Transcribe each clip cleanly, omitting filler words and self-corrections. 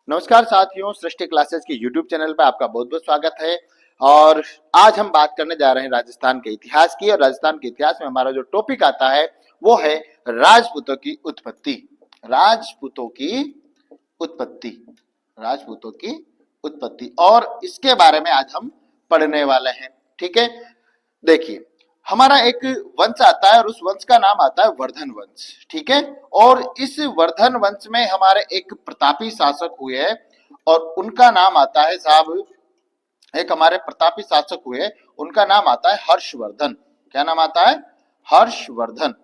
नमस्कार साथियों, सृष्टि क्लासेस के YouTube चैनल पर आपका बहुत बहुत स्वागत है। और आज हम बात करने जा रहे हैं राजस्थान के इतिहास की। और राजस्थान के इतिहास में हमारा जो टॉपिक आता है वो है राजपूतों की उत्पत्ति। राजपूतों की उत्पत्ति, राजपूतों की उत्पत्ति, और इसके बारे में आज हम पढ़ने वाले हैं। ठीक है, देखिए हमारा एक वंश आता है और उस वंश का नाम आता है वर्धन वंश। ठीक है, और इस वर्धन वंश में हमारे एक प्रतापी शासक हुए हैं और उनका नाम आता है साहब, एक हमारे प्रतापी शासक हुए, उनका नाम आता है हर्षवर्धन। क्या नाम आता है? हर्षवर्धन।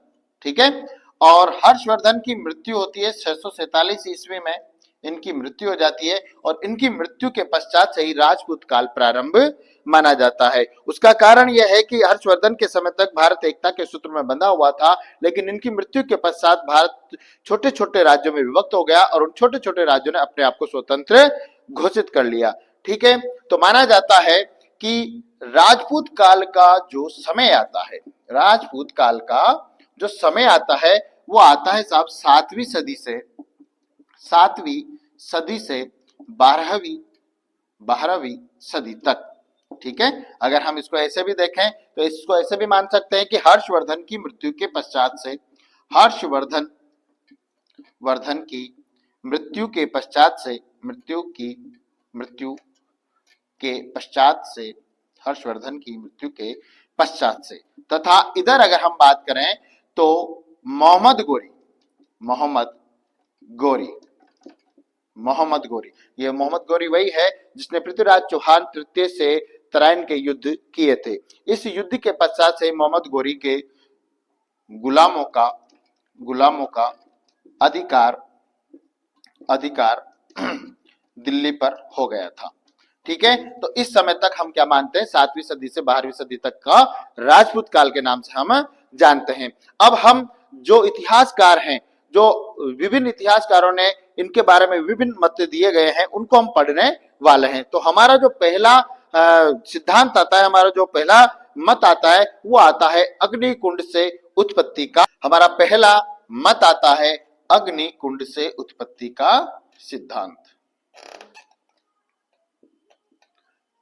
ठीक है, और हर्षवर्धन की मृत्यु होती है 647 ईस्वी में, इनकी मृत्यु हो जाती है। और इनकी मृत्यु के पश्चात से ही राजपूत काल प्रारंभ माना जाता है। उसका कारण यह है कि हर्षवर्धन के समय तक भारत एकता के सूत्र में बंधा हुआ था, लेकिन इनकी मृत्यु के पश्चात भारत छोटे छोटे राज्यों में विभक्त हो गया और उन छोटे छोटे राज्यों ने अपने आप को स्वतंत्र घोषित कर लिया। ठीक है, तो माना जाता है कि राजपूत काल का जो समय आता है, राजपूत काल का जो समय आता है वो आता है साहब 7वीं सदी से 12वीं सदी तक। ठीक है, अगर हम इसको ऐसे भी देखें तो इसको ऐसे भी मान सकते हैं कि हर्षवर्धन की मृत्यु के पश्चात से, हर्षवर्धन की मृत्यु के पश्चात से, हर्षवर्धन की मृत्यु के पश्चात से, तथा इधर अगर हम बात करें तो मोहम्मद गोरी, ये मोहम्मद गोरी वही है जिसने पृथ्वीराज चौहान तृतीय से तराइन के युद्ध किए थे। इस युद्ध के पश्चात से मोहम्मद गोरी के गुलामों का अधिकार दिल्ली पर हो गया था। ठीक है, तो इस समय तक हम क्या मानते हैं? 7वीं सदी से 12वीं सदी तक का राजपूत काल के नाम से हम जानते हैं। अब हम जो इतिहासकार हैं, जो विभिन्न इतिहासकारों ने इनके बारे में विभिन्न मत दिए गए हैं, उनको हम पढ़ने वाले हैं। तो हमारा जो पहला सिद्धांत आता है, हमारा जो पहला मत आता है वो आता है अग्निकुंड से उत्पत्ति का। हमारा पहला मत आता है अग्निकुंड से उत्पत्ति का सिद्धांत।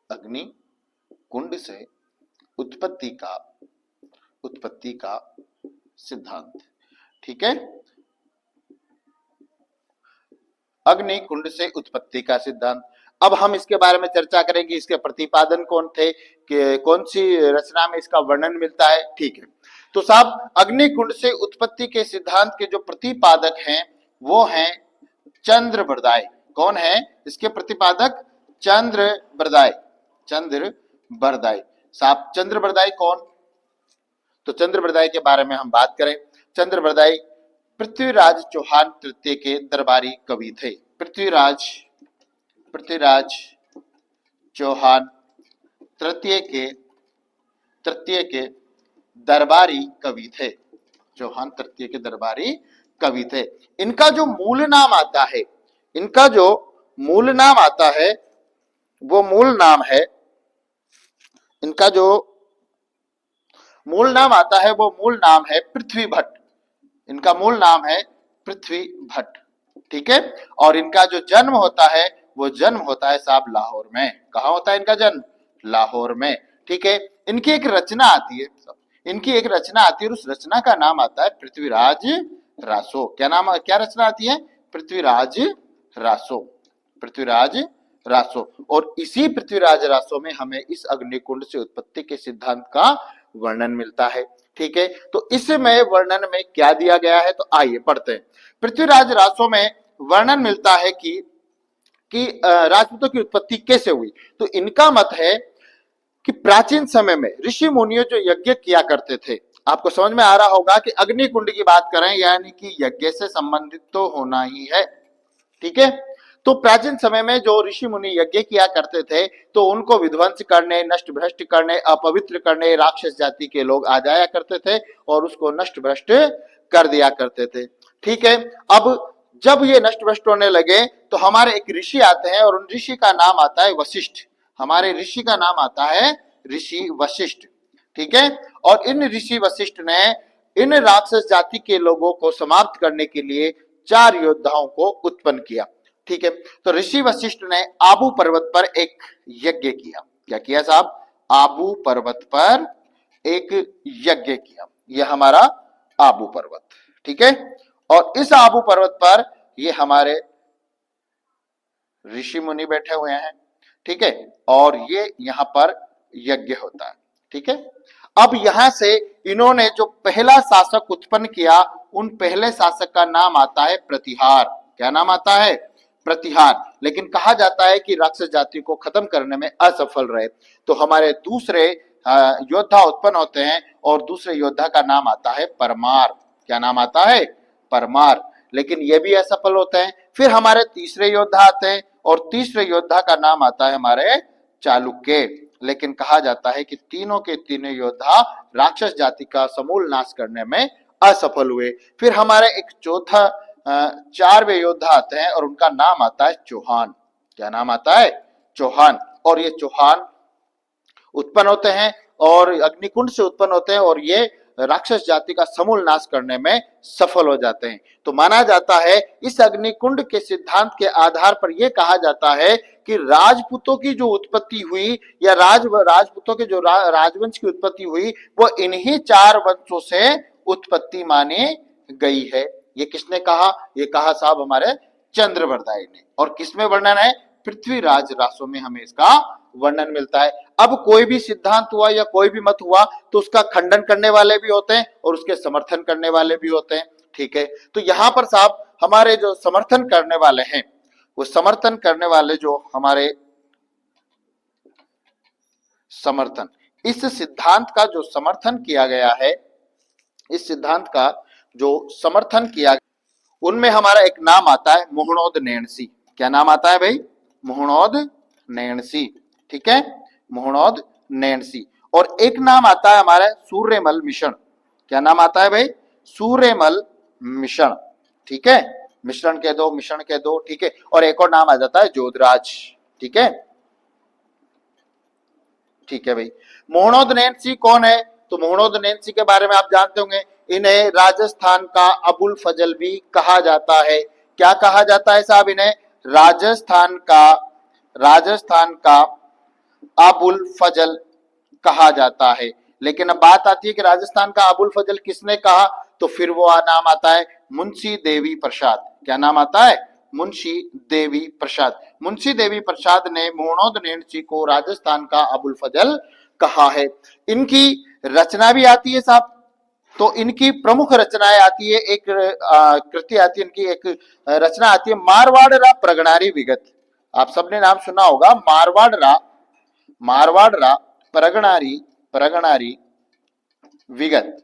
अग्निकुंड से उत्पत्ति का सिद्धांत। ठीक है, अग्निकुंड से उत्पत्ति का सिद्धांत। अब हम इसके बारे में चर्चा करेंगे, इसके प्रतिपादन कौन थे, कि कौन सी रचना में इसका वर्णन मिलता है। ठीक है, तो साहब अग्निकुंड से उत्पत्ति के सिद्धांत के जो प्रतिपादक हैं वो हैं चंद्रबरदाई। कौन है इसके प्रतिपादक? चंद्रबरदाई साहब। चंद्रबरदाई कौन? तो चंद्रबरदाई के बारे में हम बात करें। चंद्रबरदाई पृथ्वीराज चौहान तृतीय के दरबारी कवि थे। पृथ्वीराज चौहान तृतीय के दरबारी कवि थे। चौहान तृतीय के दरबारी कवि थे। इनका जो मूल नाम आता है, वो मूल नाम है पृथ्वी भट्ट। इनका मूल नाम है पृथ्वी भट्ट। ठीक है, और इनका जो जन्म होता है वो जन्म होता है साहब लाहौर में। कहाँ होता है इनका जन्म? लाहौर में। ठीक है, इनकी एक रचना आती है और उस रचना का नाम आता है पृथ्वीराज रासो। क्या रचना आती है? पृथ्वीराज रासो। और इसी पृथ्वीराज रासो में हमें इस अग्निकुंड से उत्पत्ति के सिद्धांत का वर्णन मिलता है। ठीक है, तो इसमें वर्णन में क्या दिया गया है, तो आइए पढ़ते हैं। पृथ्वीराज रासो में वर्णन मिलता है कि राजपूतों की उत्पत्ति कैसे हुई। तो इनका मत है कि प्राचीन समय में ऋषि मुनियों जो यज्ञ किया करते थे, आपको समझ में आ रहा होगा कि अग्निकुंड की बात करें यानी कि यज्ञ से संबंधित तो होना ही है। ठीक है, तो प्राचीन समय में जो ऋषि मुनि यज्ञ किया करते थे तो उनको विध्वंस करने, नष्ट भ्रष्ट करने, अपवित्र करने राक्षस जाति के लोग आ जाया करते थे और उसको नष्ट भ्रष्ट कर दिया करते थे। ठीक है, अब जब ये नष्ट भ्रष्ट होने लगे तो हमारे एक ऋषि आते हैं और उन ऋषि का नाम आता है वशिष्ठ। हमारे ऋषि का नाम आता है ऋषि वशिष्ठ। ठीक है, और इन ऋषि वशिष्ठ ने इन राक्षस जाति के लोगों को समाप्त करने के लिए 4 योद्धाओं को उत्पन्न किया। ठीक है। तो ऋषि वशिष्ठ ने आबू पर्वत पर एक यज्ञ किया। क्या किया साहब? आबू पर्वत पर एक यज्ञ किया। यह हमारा आबू पर्वत, ठीक है। और इस आबू पर्वत पर ये हमारे ऋषि मुनि बैठे हुए हैं, ठीक है। और ये यहाँ पर यज्ञ होता है, ठीक है। अब यहां से इन्होंने जो पहला शासक उत्पन्न किया, उन पहले शासक का नाम आता है प्रतिहार। क्या नाम आता है? प्रतिहार। लेकिन कहा जाता है कि राक्षस जाति को खत्म करने में असफल रहे। तो हमारे दूसरे योद्धा उत्पन्न होते हैं और दूसरे योद्धा का नाम आता है परमार। क्या नाम आता है? परमार। लेकिन ये भी असफल होते हैं। फिर हमारे तीसरे योद्धा आते हैं और तीसरे योद्धा का नाम आता है हमारे चालुक्य। लेकिन कहा जाता है कि तीनों के तीनों योद्धा राक्षस जाति का समूल नाश करने में असफल हुए। फिर हमारे एक चौथा चारवें योद्धा आते हैं और उनका नाम आता है चौहान। क्या नाम आता है? चौहान। और ये चौहान उत्पन्न होते हैं और अग्निकुंड से उत्पन्न होते हैं और ये राक्षस जाति का समूल नाश करने में सफल हो जाते हैं। तो माना जाता है इस अग्निकुंड के सिद्धांत के आधार पर यह कहा जाता है कि राजपूतों की जो उत्पत्ति हुई या राजपूतों के जो राजवंश की उत्पत्ति हुई वो इन्हीं चार वंशों से उत्पत्ति मानी गई है। ये किसने कहा? ये कहा साहब हमारे चंद्रवरदाई ने। और किसमें वर्णन है? पृथ्वीराज रासों में हमें इसका वर्णन मिलता है। अब कोई भी सिद्धांत हुआ या कोई भी मत हुआ तो उसका खंडन करने वाले भी होते हैं और उसके समर्थन करने वाले भी होते हैं, ठीक है। तो यहां पर साहब हमारे जो समर्थन करने वाले हैं, वो समर्थन करने वाले जो हमारे समर्थन, इस सिद्धांत का जो समर्थन किया गया है, इस सिद्धांत का जो समर्थन किया, उनमें हमारा एक नाम आता है मोहनोद नैणसी। क्या नाम आता है भाई? मोहनोद नैणसी, ठीक है। मोहनोद नैणसी। और एक नाम आता है हमारा सूर्यमल मिश्रण। क्या नाम आता है भाई? सूर्यमल मिश्रण, ठीक है। मिश्रण कह दो, मिश्रण कह दो, ठीक है। और एक और नाम आ जाता है जोधराज, ठीक है। ठीक है भाई। मोहनोद नैणसी कौन है? तो मोहनोद नैणसी के बारे में आप जानते होंगे, इन्हें राजस्थान का अबुल फजल भी कहा जाता है। क्या कहा जाता है साहब इन्हें? राजस्थान का अबुल फजल कहा जाता है। लेकिन अब बात आती है कि राजस्थान का अबुल फजल किसने कहा? तो फिर वो नाम आता है मुंशी देवी प्रसाद। क्या नाम आता है? मुंशी देवी प्रसाद। मुंशी देवी प्रसाद ने मोहनोद नैणसी को राजस्थान का अबुल फजल कहा है। इनकी रचना भी आती है साहब। तो इनकी प्रमुख रचनाएं आती है, एक कृति आती है, इनकी एक रचना आती है मारवाड़ प्रगणारी विगत। आप सबने नाम सुना होगा मारवाड़ प्रगणारी विगत।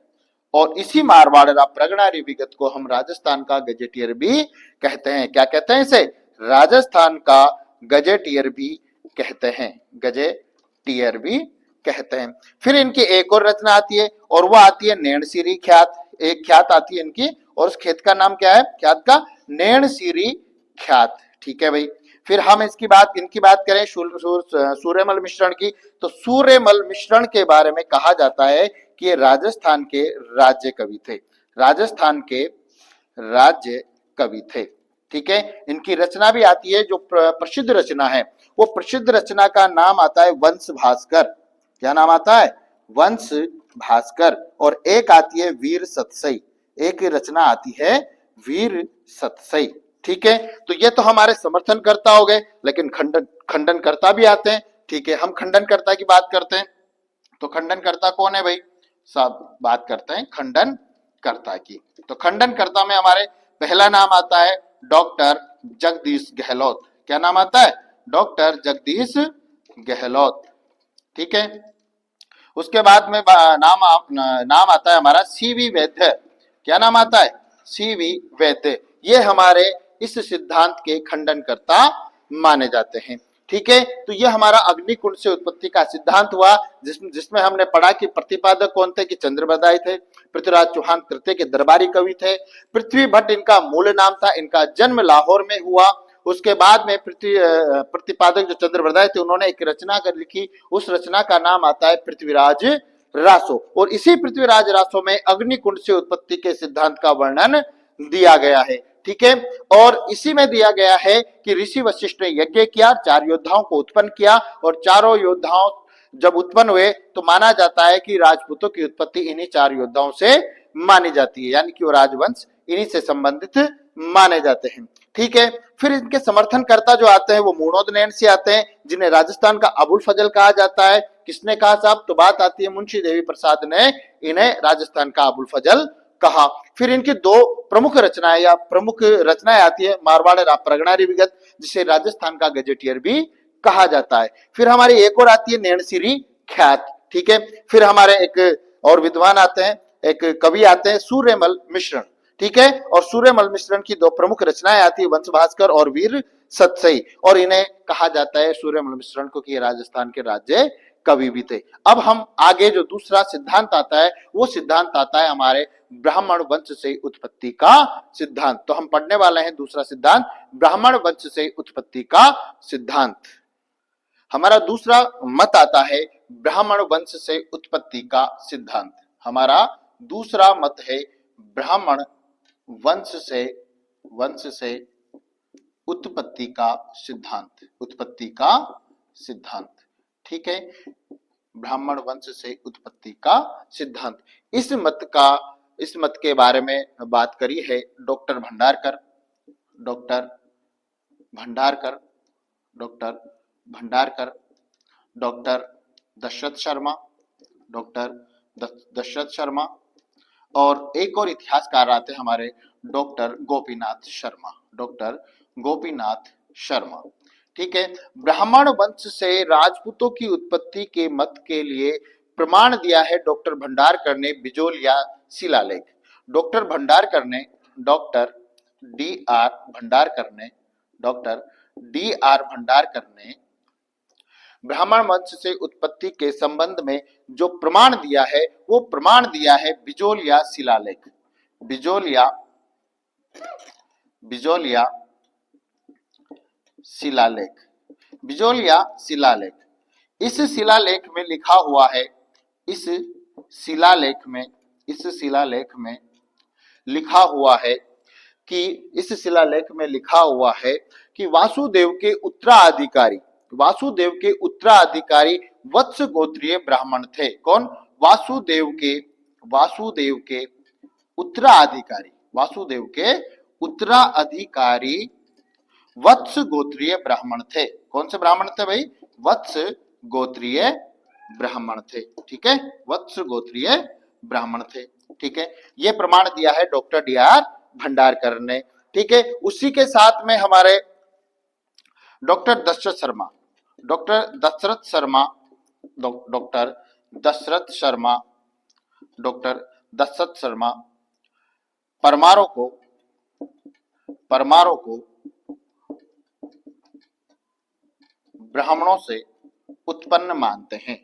और इसी मारवाड़ प्रगणारी विगत को हम राजस्थान का गजेटियर भी कहते हैं। क्या कहते हैं इसे? राजस्थान का गजेटियर भी कहते हैं, गजेटियर भी कहते हैं। फिर इनकी एक और रचना आती है और वो आती है नैणसीरी ख्यात। एक ख्यात आती है इनकी और उस खेत का नाम क्या है? ख्यात का नैणसीरी ख्यात, ठीक है भाई। फिर हम इनकी बात करें सूर्यमल मिश्रण की, तो सूर्यमल मिश्रण के बारे में कहा जाता है कि ये राजस्थान के राज्य कवि थे। राजस्थान के राज्य कवि थे, ठीक है। इनकी रचना भी आती है, जो प्रसिद्ध रचना है वो प्रसिद्ध रचना का नाम आता है वंश भास्कर। क्या नाम आता है? वंश भास्कर। और एक आती है वीर सतसई, एक रचना आती है वीर सतसई, ठीक है। तो ये तो हमारे समर्थन करता हो गए, लेकिन खंडन करता भी आते हैं, ठीक है। हम खंडन करता की बात करते हैं, तो खंडन करता कौन है भाई? सब बात करते हैं खंडन कर्ता की। तो खंडन कर्ता में हमारे पहला नाम आता है डॉक्टर जगदीश गहलोत। क्या नाम आता है? डॉक्टर जगदीश गहलोत, ठीक है। उसके बाद में नाम आता है हमारा सीवी वैद्य। क्या नाम आता है? सीवी वैद्य। ये हमारे इस सिद्धांत के खंडनकर्ता माने जाते हैं, ठीक है। तो ये हमारा अग्निकुंड से उत्पत्ति का सिद्धांत हुआ, जिसमें हमने पढ़ा कि प्रतिपादक कौन थे? कि चंद्रवरदाई थे। पृथ्वीराज चौहान तृतीय के दरबारी कवि थे। पृथ्वी भट्ट इनका मूल नाम था। इनका जन्म लाहौर में हुआ। उसके बाद में प्रतिपादक जो चंद्रवरदाई थे, उन्होंने एक रचना कर लिखी। उस रचना का नाम आता है पृथ्वीराज रासो। और इसी पृथ्वीराज रासो में अग्निकुंड से उत्पत्ति के सिद्धांत का वर्णन दिया गया है। ठीक है। और इसी में दिया गया है कि ऋषि वशिष्ठ ने यज्ञ किया, 4 योद्धाओं को उत्पन्न किया और चारों योद्धाओं जब उत्पन्न हुए तो माना जाता है कि राजपूतों की उत्पत्ति इन्हीं 4 योद्धाओं से मानी जाती है, यानी कि वो राजवंश इन्हीं से संबंधित माने जाते हैं, ठीक है। फिर इनके समर्थनकर्ता जो आते हैं वो मूणोद नैन से आते हैं, जिन्हें राजस्थान का अबुल फजल कहा जाता है। किसने कहा साहब? तो बात आती है मुंशी देवी प्रसाद ने इन्हें राजस्थान का अबुल फजल कहा। फिर इनकी 2 प्रमुख रचनाएं आती है, मारवाड़ प्रगणारी विगत, जिसे राजस्थान का गजेटियर भी कहा जाता है। फिर हमारी एक और आती है नैनसिरी ख्यात, ठीक है। फिर हमारे एक और विद्वान आते हैं, एक कवि आते हैं सूर्यमल मिश्रण, ठीक है। और सूर्यमल मिश्रण की 2 प्रमुख रचनाएं आती है, वंश भास्कर और वीर सतसई, और इन्हें कहा जाता है सूर्यमल मिश्रण को कि राजस्थान के राज्य कवि भी थे। अब हम आगे जो दूसरा सिद्धांत आता है वो सिद्धांत आता है हमारे ब्राह्मण वंश से उत्पत्ति का सिद्धांत। तो हम पढ़ने वाले हैं दूसरा सिद्धांत, ब्राह्मण वंश से उत्पत्ति का सिद्धांत। हमारा दूसरा मत आता है ब्राह्मण वंश से उत्पत्ति का सिद्धांत। हमारा दूसरा मत है ब्राह्मण वंश से उत्पत्ति का सिद्धांत, ठीक है। ब्राह्मण वंश से उत्पत्ति का सिद्धांत, इस मत के बारे में बात करी है डॉक्टर भंडारकर, डॉक्टर दशरथ शर्मा, और एक और इतिहासकार आते हैं हमारे डॉक्टर गोपीनाथ शर्मा, ठीक है। ब्राह्मण वंश से राजपूतों की उत्पत्ति के मत के लिए प्रमाण दिया है डॉक्टर भंडारकर ने बिजोलिया शिलालेख। डॉक्टर डी आर भंडारकर ने ब्राह्मण वंश से उत्पत्ति के संबंध में जो प्रमाण दिया है वो प्रमाण दिया है बिजोलिया शिलालेख। इस शिलालेख में लिखा हुआ है, इस शिलालेख में लिखा हुआ है कि वासुदेव के उत्तराधिकारी वत्स गोत्रीय ब्राह्मण थे। कौन? वासुदेव के उत्तराधिकारी वत्स गोत्रीय ब्राह्मण थे। कौन से ब्राह्मण थे भाई? वत्स गोत्रीय ब्राह्मण थे, ठीक है। वत्स गोत्रीय ब्राह्मण थे, ठीक है। ये प्रमाण दिया है डॉक्टर डी आर भंडारकर ने, ठीक है। उसी के साथ में हमारे डॉक्टर दशरथ शर्मा परमारों को ब्राह्मणों से उत्पन्न मानते हैं।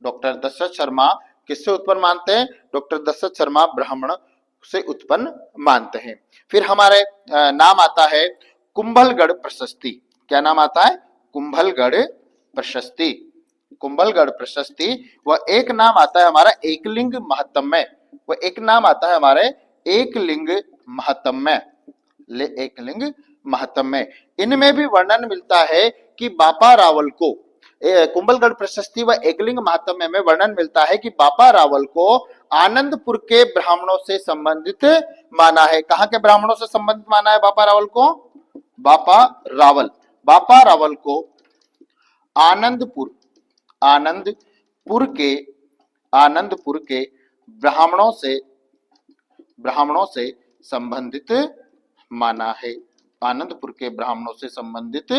डॉक्टर दशरथ शर्मा किससे उत्पन्न मानते हैं? डॉक्टर दशरथ शर्मा ब्राह्मण से उत्पन्न मानते हैं। फिर हमारे नाम आता है कुंभलगढ़ प्रशस्ति। क्या नाम आता है? कुंभलगढ़ प्रशस्ति। वह एक नाम आता है हमारा एकलिंग महत्तम। इनमें भी वर्णन मिलता है कि बापा रावल को, कुंभलगढ़ प्रशस्ति व एकलिंग महात्म्य में वर्णन मिलता है कि बापा रावल को आनंदपुर के ब्राह्मणों से संबंधित माना है। कहाँ के ब्राह्मणों से संबंधित माना है बापा रावल को? बापा रावल को आनंदपुर के ब्राह्मणों से संबंधित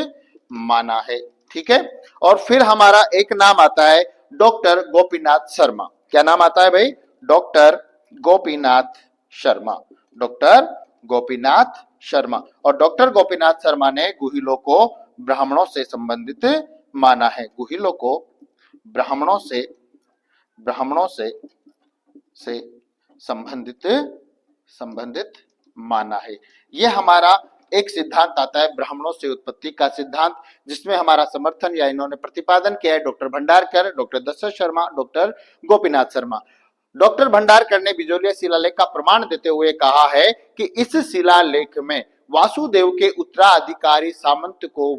माना है, ठीक है। और फिर हमारा एक नाम आता है डॉक्टर गोपीनाथ शर्मा। क्या नाम आता है भाई? डॉक्टर गोपीनाथ शर्मा। और डॉक्टर गोपीनाथ शर्मा ने गुहिलों को ब्राह्मणों से संबंधित माना है। गुहिलों को ब्राह्मणों से संबंधित माना है। यह हमारा एक सिद्धांत आता है ब्राह्मणों से उत्पत्ति का सिद्धांत, जिसमें हमारा समर्थन या इन्होंने प्रतिपादन किया है doctor Bhandarkar, doctor Dasharath Sharma, doctor Gopinath Sharma. Doctor Bhandarkar ने बिजोलिया शिलालेख का प्रमाण देते हुए कहा है कि इस शिलालेख में वासुदेव के उत्तराधिकारी सामंत को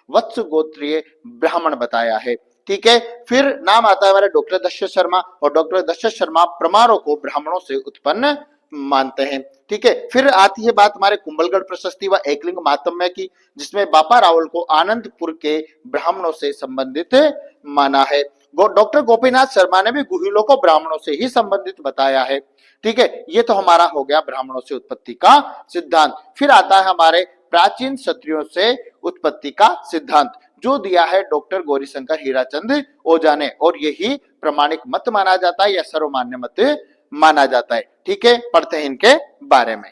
वत्स गोत्रीय ब्राह्मण बताया है। ठीक है, फिर नाम आता है हमारे डॉक्टर दशरथ शर्मा, और डॉक्टर दशरथ शर्मा परमारों को ब्राह्मणों से उत्पन्न मानते हैं। ठीक है, फिर आती है बात हमारे कुंभलगढ़ प्रशस्ति व एकलिंग महात्म्य की, जिसमें बापा रावल को आनंदपुर के ब्राह्मणों से संबंधित माना है। डॉक्टर गोपीनाथ शर्मा ने भी गुहिलों को ब्राह्मणों से ही संबंधित बताया है। ठीक है, ये तो हमारा हो गया ब्राह्मणों से उत्पत्ति का सिद्धांत। फिर आता है हमारे प्राचीन क्षत्रियों से उत्पत्ति का सिद्धांत, जो दिया है डॉक्टर गौरीशंकर हीराचंद ओझा ने, और यही प्रमाणिक मत माना जाता है या सर्वमान्य मत माना जाता है। ठीक है, पढ़ते हैं इनके बारे में।